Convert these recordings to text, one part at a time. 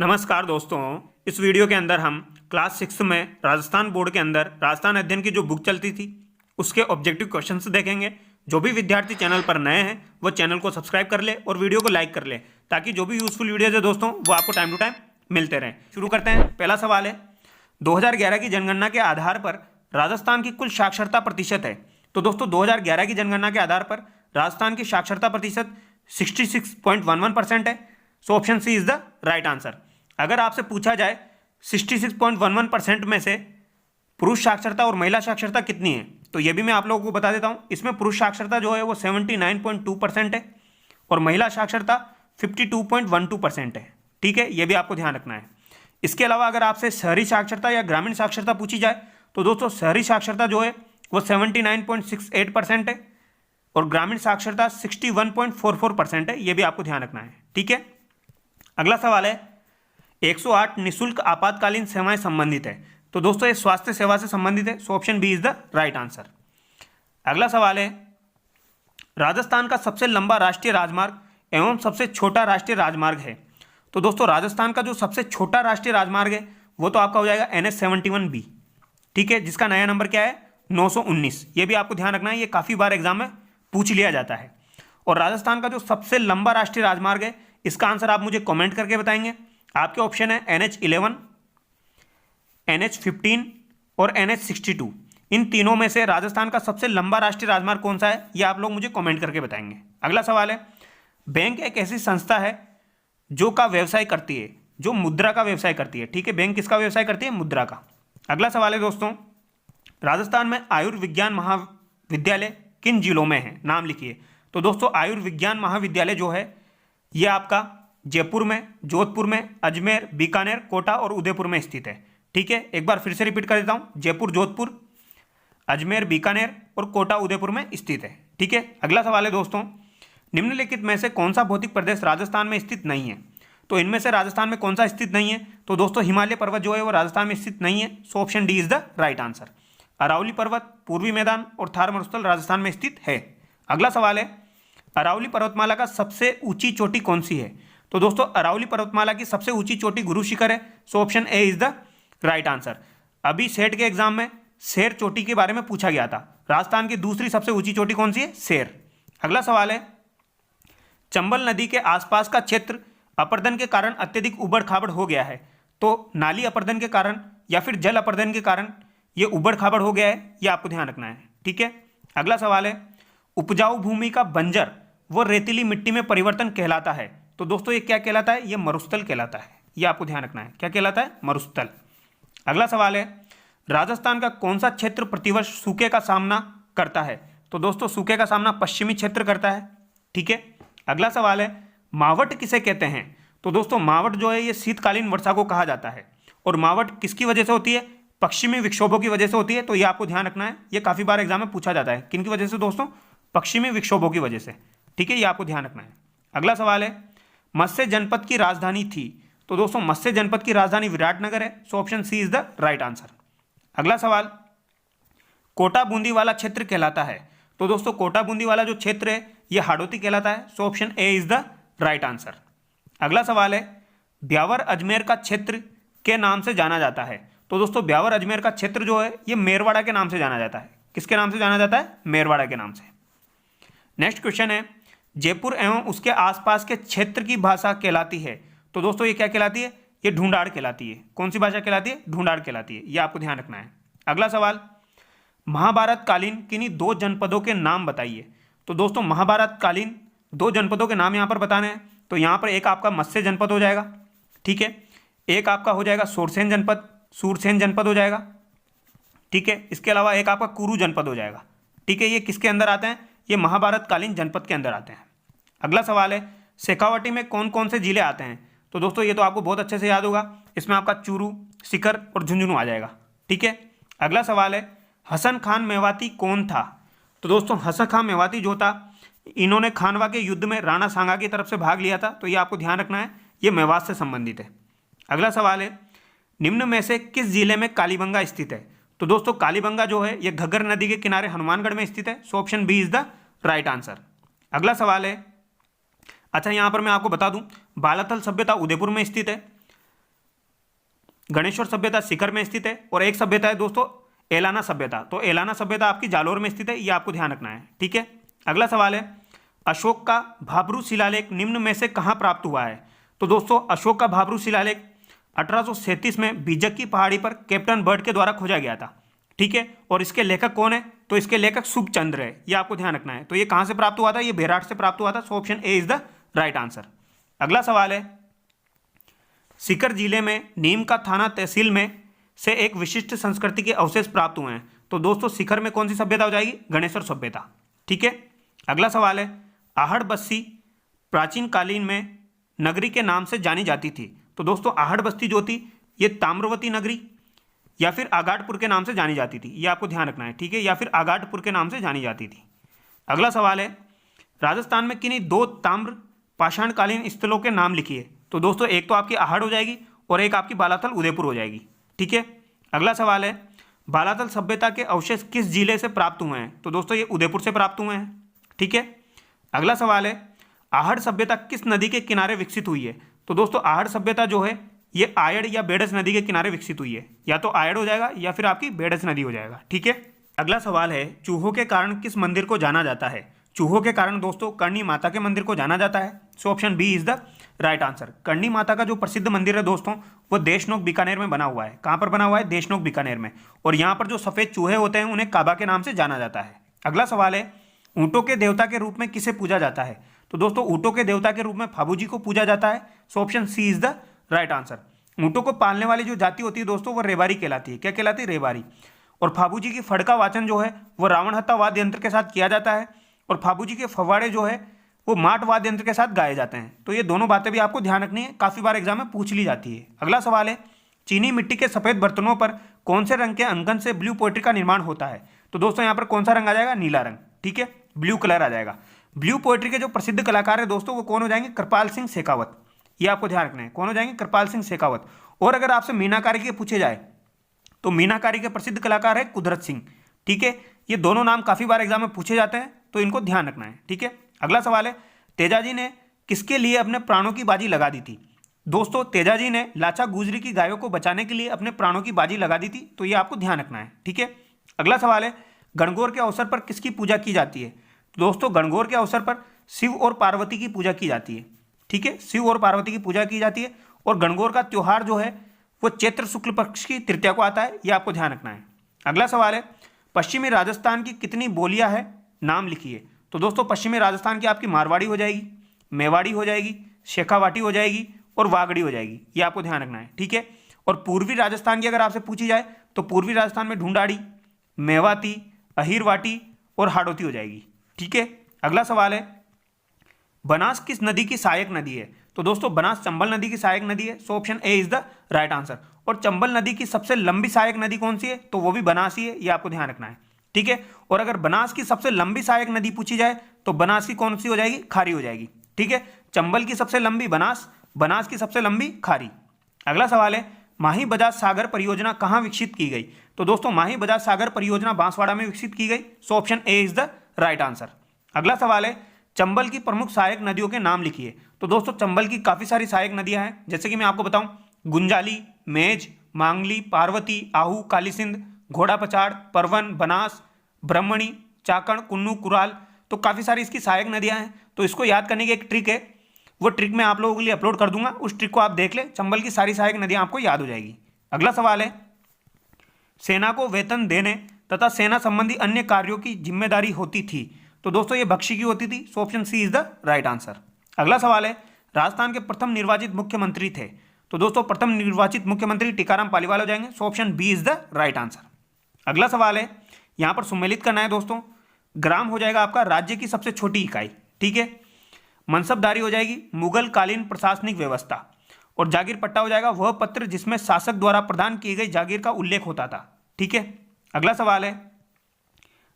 नमस्कार दोस्तों, इस वीडियो के अंदर हम क्लास 6 में राजस्थान बोर्ड के अंदर राजस्थान अध्ययन की जो बुक चलती थी उसके ऑब्जेक्टिव क्वेश्चंस देखेंगे। जो भी विद्यार्थी चैनल पर नए हैं वो चैनल को सब्सक्राइब कर ले और वीडियो को लाइक कर ले ताकि जो भी यूजफुल वीडियोज है दोस्तों वो आपको टाइम टू टाइम मिलते रहें। शुरू करते हैं। पहला सवाल है, 2011 की जनगणना के आधार पर राजस्थान की कुल साक्षरता प्रतिशत है। तो दोस्तों 2011 की जनगणना के आधार पर राजस्थान की साक्षरता प्रतिशत 66.11% है। So option C is the right answer. अगर आपसे पूछा जाए 66.11% में से पुरुष साक्षरता और महिला साक्षरता कितनी है, तो यह भी मैं आप लोगों को बता देता हूं। इसमें पुरुष साक्षरता जो है वो 79.2% है और महिला साक्षरता 52.12% है। ठीक है, यह भी आपको ध्यान रखना है। इसके अलावा अगर आपसे शहरी साक्षरता या ग्रामीण साक्षरता पूछी जाए तो दोस्तों शहरी साक्षरता जो है वो 79.68% है और ग्रामीण साक्षरता 61.44% है। यह भी आपको ध्यान रखना है। ठीक है, अगला सवाल है, 108 निःशुल्क आपातकालीन सेवाएं संबंधित है। तो दोस्तों ये स्वास्थ्य सेवा से संबंधित है। So option B is the right answer. अगला सवाल है, राजस्थान का सबसे लंबा राष्ट्रीय राजमार्ग एवं सबसे छोटा राष्ट्रीय राजमार्ग है। तो दोस्तों राजस्थान का जो सबसे छोटा राष्ट्रीय राजमार्ग है वो तो आपका हो जाएगा NH71B। ठीक है, जिसका नया नंबर क्या है 919। ये भी आपको ध्यान रखना है, ये काफ़ी बार एग्जाम में पूछ लिया जाता है। और राजस्थान का जो सबसे लंबा राष्ट्रीय राजमार्ग है इसका आंसर आप मुझे कमेंट करके बताएंगे। आपके ऑप्शन है NH11, NH15 और NH62। इन तीनों में से राजस्थान का सबसे लंबा राष्ट्रीय राजमार्ग कौन सा है, ये आप लोग मुझे कमेंट करके बताएंगे। अगला सवाल है, बैंक एक ऐसी संस्था है जो का व्यवसाय करती है, जो मुद्रा का व्यवसाय करती है। ठीक है, बैंक किसका व्यवसाय करती है, मुद्रा का। अगला सवाल है दोस्तों, राजस्थान में आयुर्विज्ञान महाविद्यालय किन जिलों में है, नाम लिखिए। तो दोस्तों आयुर्विज्ञान महाविद्यालय जो है ये आपका जयपुर में, जोधपुर में, अजमेर, बीकानेर, कोटा और उदयपुर में स्थित है। ठीक है, एक बार फिर से रिपीट कर देता हूं, जयपुर, जोधपुर, अजमेर, बीकानेर और कोटा उदयपुर में स्थित है। ठीक है, अगला सवाल है दोस्तों, निम्नलिखित में से कौन सा भौतिक प्रदेश राजस्थान में स्थित नहीं है। तो इनमें से राजस्थान में कौन सा स्थित नहीं है, तो दोस्तों हिमालय पर्वत जो है वो राजस्थान में स्थित नहीं है। So option D is the right answer. Aravalli पर्वत, पूर्वी मैदान और थार मरुस्थल राजस्थान में स्थित है। अगला सवाल है, अरावली पर्वतमाला का सबसे ऊंची चोटी कौन सी है। तो दोस्तों अरावली पर्वतमाला की सबसे ऊंची चोटी गुरु शिखर है। So option A is the right answer. अभी सेट के एग्जाम में शेर चोटी के बारे में पूछा गया था। राजस्थान की दूसरी सबसे ऊंची चोटी कौन सी है, शेर। अगला सवाल है, चंबल नदी के आसपास का क्षेत्र अपर्दन के कारण अत्यधिक उबड़ खाबड़ हो गया है। तो नाली अपर्दन के कारण या फिर जल अपर्दन के कारण यह उबड़ खाबड़ हो गया है, यह आपको ध्यान रखना है। ठीक है, अगला सवाल है, उपजाऊ भूमि का बंजर व रेतीली मिट्टी में परिवर्तन कहलाता है। तो दोस्तों ये क्या कहलाता है, ये मरुस्थल कहलाता है। ये आपको ध्यान रखना है, क्या कहलाता है, मरुस्थल। अगला सवाल है, राजस्थान का कौन सा क्षेत्र प्रतिवर्ष सूखे का सामना करता है। तो दोस्तों सूखे का सामना पश्चिमी क्षेत्र करता है। ठीक है, अगला सवाल है, मावट किसे कहते हैं। तो दोस्तों मावट जो है ये शीतकालीन वर्षा को कहा जाता है और मावट किसकी वजह से होती है, पश्चिमी विक्षोभों की वजह से होती है। तो ये आपको ध्यान रखना है, ये काफी बार एग्जाम में पूछा जाता है। किन की वजह से दोस्तों, पश्चिमी विक्षोभों की वजह से। ठीक है, ये आपको ध्यान रखना है। अगला सवाल है, मत्स्य जनपद की राजधानी थी। तो दोस्तों मत्स्य जनपद की राजधानी विराटनगर है। So option C is the right answer. अगला सवाल, कोटा बूंदी वाला क्षेत्र कहलाता है। तो दोस्तों कोटा बूंदी वाला जो क्षेत्र है ये हाड़ौती कहलाता है। So option A is the right answer. अगला सवाल है, ब्यावर अजमेर का क्षेत्र के नाम से जाना जाता है। तो दोस्तों ब्यावर अजमेर का क्षेत्र जो है ये मेरवाड़ा के नाम से जाना जाता है। किसके नाम से जाना जाता है, मेरवाड़ा के नाम से। नेक्स्ट क्वेश्चन है, जयपुर एवं उसके आसपास के क्षेत्र की भाषा कहलाती है। तो दोस्तों ये क्या कहलाती है, ये ढूंढाड़ कहलाती है। कौन सी भाषा कहलाती है, ढूंढाड़ कहलाती है। ये आपको ध्यान रखना है। अगला सवाल, महाभारत कालीन किन्हीं दो जनपदों के नाम बताइए। तो दोस्तों महाभारत कालीन दो जनपदों के नाम यहाँ पर बताने हैं। तो यहाँ पर एक आपका मत्स्य जनपद हो जाएगा। ठीक है, एक आपका हो जाएगा सूरसेन जनपद हो जाएगा। ठीक है, इसके अलावा एक आपका कुरु जनपद हो जाएगा। ठीक है, ये किसके अंदर आते हैं, ये महाभारत कालीन जनपद के अंदर आते हैं। अगला सवाल है, शेखावाटी में कौन कौन से जिले आते हैं। तो दोस्तों ये तो आपको बहुत अच्छे से याद होगा, इसमें आपका चूरू, सीकर और झुंझुनू आ जाएगा। ठीक है, अगला सवाल है, हसन खान मेवाती कौन था। तो दोस्तों हसन खान मेवाती जो था इन्होंने खानवा के युद्ध में राणा सांगा की तरफ से भाग लिया था। तो ये आपको ध्यान रखना है, ये मेवात से संबंधित है। अगला सवाल है, निम्न में से किस जिले में कालीबंगा स्थित है। तो दोस्तों कालीबंगा जो है ये घग्गर नदी के किनारे हनुमानगढ़ में स्थित है। So option B is the right answer. अगला सवाल है, अच्छा यहाँ पर मैं आपको बता दूं बालाथल सभ्यता उदयपुर में स्थित है। गणेश्वर सभ्यता सीकर में स्थित है, और एक सभ्यता है दोस्तों एलाना सभ्यता। तो एलाना सभ्यता आपकी जालोर में स्थित है, ये आपको ध्यान रखना है। ठीक है, अगला सवाल है अशोक का भाब्रू शिलालेख निम्न में से कहाँ प्राप्त हुआ है? तो दोस्तों अशोक का भाब्रू शिलालेख 1837 में बीजक की पहाड़ी पर कैप्टन बर्ड के द्वारा खोजा गया था। ठीक है, और इसके लेखक कौन है? तो इसके लेखक शुभचंद्र है, ये आपको ध्यान रखना है। तो ये कहाँ से प्राप्त हुआ था? ये बेराट से प्राप्त हुआ था। So option A is the right answer. अगला सवाल है सीकर जिले में नीम का थाना तहसील में से एक विशिष्ट संस्कृति के अवशेष प्राप्त हुए हैं। तो दोस्तों सीकर में कौन सी सभ्यता हो जाएगी? गणेश्वर सभ्यता। ठीक है, अगला सवाल है आहड़ बस्ती प्राचीन कालीन में नगरी के नाम से जानी जाती थी। तो दोस्तों आहड़ बस्ती जो थी ये ताम्रवती नगरी या फिर आगाटपुर के नाम से जानी जाती थी, ये आपको ध्यान रखना है। ठीक है, या फिर आगाटपुर के नाम से जानी जाती थी। अगला सवाल है राजस्थान में किन्हीं दो ताम्र पाषाणकालीन स्थलों के नाम लिखिए। तो दोस्तों एक तो आपकी आहड़ हो जाएगी और एक आपकी बालाथल उदयपुर हो जाएगी। ठीक है, अगला सवाल है बालाथल सभ्यता के अवशेष किस जिले से प्राप्त हुए हैं? तो दोस्तों ये उदयपुर से प्राप्त हुए हैं। ठीक है, अगला सवाल है आहड़ सभ्यता किस नदी के किनारे विकसित हुई है? तो दोस्तों आहड़ सभ्यता जो है ये आयड़ या बेडस नदी के किनारे विकसित हुई है, या तो आयड़ हो जाएगा या फिर आपकी बेडस नदी हो जाएगा। ठीक है, अगला सवाल है चूहों के कारण किस मंदिर को जाना जाता है? चूहों के कारण दोस्तों करणी माता के मंदिर को जाना जाता है। So option B is the right answer. Karni Mata का जो प्रसिद्ध मंदिर है दोस्तों वो देशनोक बीकानेर में बना हुआ है। कहाँ पर बना हुआ है? देशनोक बीकानेर में। और यहाँ पर जो सफ़ेद चूहे होते हैं उन्हें काबा के नाम से जाना जाता है। अगला सवाल है ऊँटों के देवता के रूप में किसे पूजा जाता है? तो दोस्तों ऊँटों के देवता के रूप में फाबू जी को पूजा जाता है। So option C is the right answer. ऊँटों को पालने वाली जो जाति होती है दोस्तों वो रेवारी कहलाती है। क्या कहलाती है? रेवारी। और फाबू जी की फड़का वाचन जो है वो रावण हत्ता वाद्य यंत्र के साथ किया जाता है, और फाबू जी के फव्वाड़े जो है वो माट वाद्य यंत्र के साथ गाए जाते हैं। तो ये दोनों बातें भी आपको ध्यान रखनी है, काफ़ी बार एग्जाम में पूछ ली जाती है। अगला सवाल है चीनी मिट्टी के सफ़ेद बर्तनों पर कौन से रंग के अंकन से ब्लू पोएट्री का निर्माण होता है? तो दोस्तों यहाँ पर कौन सा रंग आ जाएगा? नीला रंग। ठीक है, ब्लू कलर आ जाएगा। ब्लू पोएट्री के जो प्रसिद्ध कलाकार है दोस्तों वो कौन हो जाएंगे? कृपाल सिंह शेखावत। ये आपको ध्यान रखना है, कौन हो जाएंगे? कृपाल सिंह शेखावत। और अगर आपसे मीनाकारी के पूछे जाए तो मीनाकारी के प्रसिद्ध कलाकार है कुदरत सिंह। ठीक है, ये दोनों नाम काफ़ी बार एग्जाम में पूछे जाते हैं, तो इनको ध्यान रखना है। ठीक है, अगला सवाल है तेजाजी ने किसके लिए अपने प्राणों की बाजी लगा दी थी? दोस्तों तेजाजी ने लाचा गुजरी की गायों को बचाने के लिए अपने प्राणों की बाजी लगा दी थी, तो ये आपको ध्यान रखना है। ठीक है, अगला सवाल है गणगौर के अवसर पर किसकी पूजा की जाती है? दोस्तों गणगौर के अवसर पर शिव और पार्वती की पूजा की जाती है। ठीक है, शिव और पार्वती की पूजा की जाती है, और गणगौर का त्यौहार जो है वो चैत्र शुक्ल पक्ष की तृतीया को आता है, ये आपको ध्यान रखना है। अगला सवाल है पश्चिमी राजस्थान की कितनी बोलियां है? नाम लिखिए। तो दोस्तों पश्चिमी राजस्थान की आपकी मारवाड़ी हो जाएगी, मेवाड़ी हो जाएगी, शेखावाटी हो जाएगी और वागड़ी हो जाएगी, ये आपको ध्यान रखना है। ठीक है, और पूर्वी राजस्थान की अगर आपसे पूछी जाए तो पूर्वी राजस्थान में ढूंढाड़ी, मेवाती, अहीरवाटी और हाड़ौती हो जाएगी। ठीक है, अगला सवाल है बनास किस नदी की सहायक नदी है? तो दोस्तों बनास चंबल नदी की सहायक नदी है। So option A is the right answer. और चंबल नदी की सबसे लंबी सहायक नदी कौन सी है? तो वो भी बनास ही है, ये आपको ध्यान रखना है। ठीक है, और अगर बनास की सबसे लंबी सहायक नदी पूछी जाए तो बनास की कौन सी हो जाएगी? खारी हो जाएगी। ठीक है, चंबल की सबसे लंबी बनास, बनास की सबसे लंबी खारी। अगला सवाल है माही बजाज सागर परियोजना कहाँ विकसित की गई? तो दोस्तों माही बजाज सागर परियोजना बांसवाड़ा में विकसित की गई। So option A is the right answer. अगला सवाल है चंबल की प्रमुख सहायक नदियों के नाम लिखिए। तो दोस्तों चंबल की काफ़ी सारी सहायक नदियां हैं, जैसे कि मैं आपको बताऊं गुंजाली, मेज, मांगली, पार्वती, आहू, कालीसिंध, घोड़ा पचाड़, परवन, बनास, ब्रह्मणी, चाकण, कुन्नू, कुराल। तो काफ़ी सारी इसकी सहायक नदियां हैं। तो इसको याद करने की एक ट्रिक है, वो ट्रिक मैं आप लोगों के लिए अपलोड कर दूंगा, उस ट्रिक को आप देख लें, चंबल की सारी सहायक नदियां आपको याद हो जाएगी। अगला सवाल है सेना को वेतन देने तथा सेना संबंधी अन्य कार्यों की जिम्मेदारी होती थी। तो दोस्तों ये बख्शी की होती थी। So option C is the right answer. अगला सवाल है राजस्थान के प्रथम निर्वाचित मुख्यमंत्री थे। तो दोस्तों प्रथम निर्वाचित मुख्यमंत्री टीकाराम पालीवाल हो जाएंगे। So option B is the right answer. अगला सवाल है यहाँ पर सम्मिलित करना है दोस्तों, ग्राम हो जाएगा आपका राज्य की सबसे छोटी इकाई। ठीक है, मनसबदारी हो जाएगी मुगल कालीन प्रशासनिक व्यवस्था, और जागीर पट्टा हो जाएगा वह पत्र जिसमें शासक द्वारा प्रदान की गई जागीर का उल्लेख होता था। ठीक है, अगला सवाल है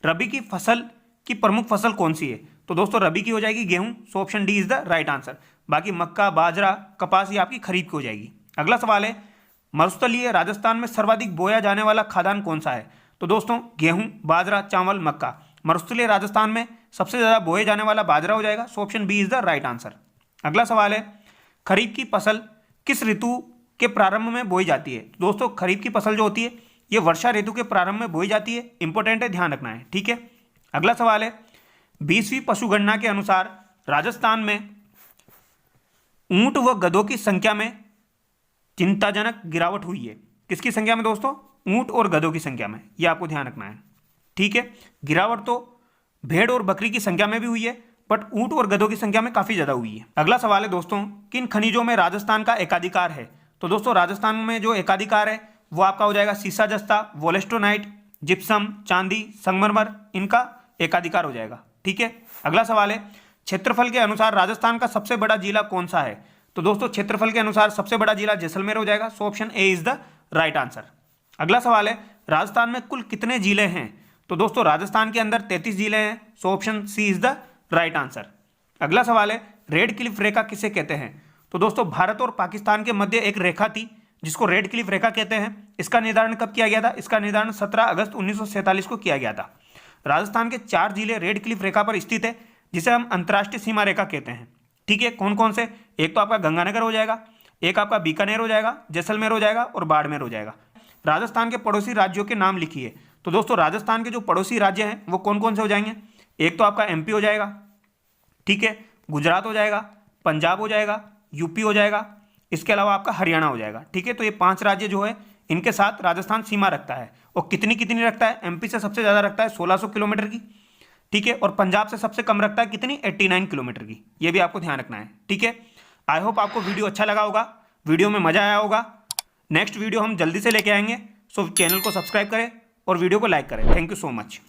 रबी की फसल की प्रमुख फसल कौन सी है? तो दोस्तों रबी की हो जाएगी गेहूं। सो option D is the right answer. बाकी मक्का, बाजरा, कपास ये आपकी खरीफ की हो जाएगी। अगला सवाल है मरुस्थलीय राजस्थान में सर्वाधिक बोया जाने वाला खाद्यान्न कौन सा है? तो दोस्तों गेहूं, बाजरा, चावल, मक्का। मरुस्थलीय राजस्थान में सबसे ज़्यादा बोए जाने वाला बाजरा हो जाएगा। So option B is the right answer. अगला सवाल है खरीफ की फसल किस ऋतु के प्रारंभ में बोई जाती है। दोस्तों खरीफ की फसल जो होती है ये वर्षा ऋतु के प्रारंभ में बोई जाती है। इंपॉर्टेंट है, ध्यान रखना है। ठीक है, अगला सवाल है 20वीं पशुगणना के अनुसार राजस्थान में ऊंट व गधों की संख्या में चिंताजनक गिरावट हुई है। किसकी संख्या में दोस्तों? ऊंट और गधों की संख्या में, यह आपको ध्यान रखना है। ठीक है, गिरावट तो भेड़ और बकरी की संख्या में भी हुई है, बट ऊंट और गधों की संख्या में काफी ज्यादा हुई है। अगला सवाल है दोस्तों किन खनिजों में राजस्थान का एकाधिकार है? तो दोस्तों राजस्थान में जो एकाधिकार है वो आपका हो जाएगा सीसा जस्ता, वोलेस्टोनाइट, जिप्सम, चांदी, संगमरमर, इनका एकाधिकार हो जाएगा। ठीक है, अगला सवाल है क्षेत्रफल के अनुसार राजस्थान का सबसे बड़ा जिला कौन सा है? तो दोस्तों क्षेत्रफल के अनुसार सबसे बड़ा जिला जैसलमेर हो जाएगा। So option A is the right answer. अगला सवाल है राजस्थान में कुल कितने जिले हैं? तो दोस्तों राजस्थान के अंदर 33 जिले हैं। So option C is the right answer. अगला सवाल है रेड क्लिफ रेखा किसे कहते हैं? तो दोस्तों भारत और पाकिस्तान के मध्य एक रेखा थी जिसको रेड क्लिफ रेखा कहते हैं। इसका निर्धारण कब किया गया था? इसका निर्धारण 17 अगस्त 1947 को किया गया था। राजस्थान के 4 जिले रेड क्लिफ रेखा पर स्थित है जिसे हम अंतर्राष्ट्रीय सीमा रेखा कहते हैं। ठीक है, कौन कौन से? एक तो आपका गंगानगर हो जाएगा, एक आपका बीकानेर हो जाएगा, जैसलमेर हो जाएगा और बाड़मेर हो जाएगा। राजस्थान के पड़ोसी राज्यों के नाम लिखिए। तो दोस्तों राजस्थान के जो पड़ोसी राज्य हैं वो कौन कौन से हो जाएंगे? एक तो आपका एमपी हो जाएगा, ठीक है, गुजरात हो जाएगा, पंजाब हो जाएगा, यूपी हो जाएगा, इसके अलावा आपका हरियाणा हो जाएगा। ठीक है, तो ये 5 राज्य जो है इनके साथ राजस्थान सीमा रखता है। और कितनी कितनी रखता है? एमपी से सबसे ज़्यादा रखता है 1600 किलोमीटर की। ठीक है, और पंजाब से सबसे कम रखता है कितनी? 89 किलोमीटर की। ये भी आपको ध्यान रखना है। ठीक है, आई होप आपको वीडियो अच्छा लगा होगा, वीडियो में मजा आया होगा। नेक्स्ट वीडियो हम जल्दी से लेके आएंगे, सो चैनल को सब्सक्राइब करें और वीडियो को लाइक करें। Thank you so much.